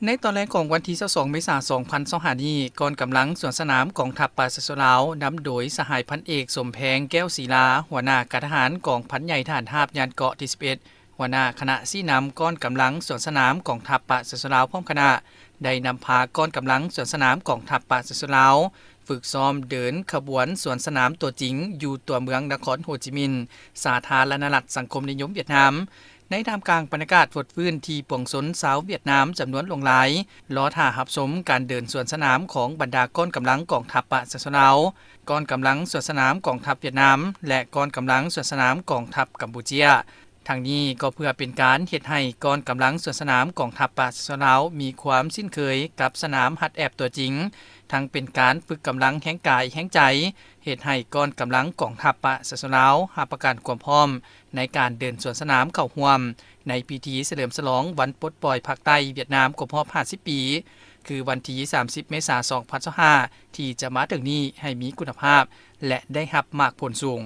ในตอนแรกของวันที่22เมษายน2025นี้กองกำลังสวนสนามกองทัพปราศสลาวนำโดยสหายพันเอกสมแพงแก้วศรีลาหัวหน้าการทหารกองพันใหญ่ทหารราบยานเกาะที่11หัวหน้าคณะซี่นำก้อนกำลังสวนสนามกองทัพปราศสลาวพร้อมคณะได้นำพาก้อนกำลังสวนสนามกองทัพปราศสลาวฝึกซ้อมเดินขบวนสวนสนามตัวจริงอยู่ตัวเมืองนครโฮจิมินห์สาธารณรัฐสังคมนิยมเวียดนามในท่ามกลางบรรยากาศฝดฟื้นที่ปวงสนสาวเวียดนามจำนวนหลงหลายล้อท่าหับสมการเดินสวนสนามของบรรดาก้อนกำลังกองทัพปราศสลาวก้อนกำลังสวนสนามกองทัพเวียดนามและก้อนกำลังสวนสนามกองทัพกัมพูเชียทางนี้ก็เพื่อเป็นการเฮ็ดให้กองกำลังสวนสนามกองทัพปราศสลาวมีความสิ้นเคยกับสนามหัดแอบตัวจริงทั้งเป็นการฝึกกำลังแห่งกายแห่งใจเฮ็ดให้กองกำลังกองทัพปราศสลาวหาประกันความพร้อมในการเดินสวนสนามเข้าร่วมในพิธีเฉลิมฉลองวันปลดปล่อยภาคใต้เวียดนามครบรอบ50ปีคือวันที่30เมษายน2025ที่จะมาถึงนี้ให้มีคุณภาพและได้รับมากผลสูง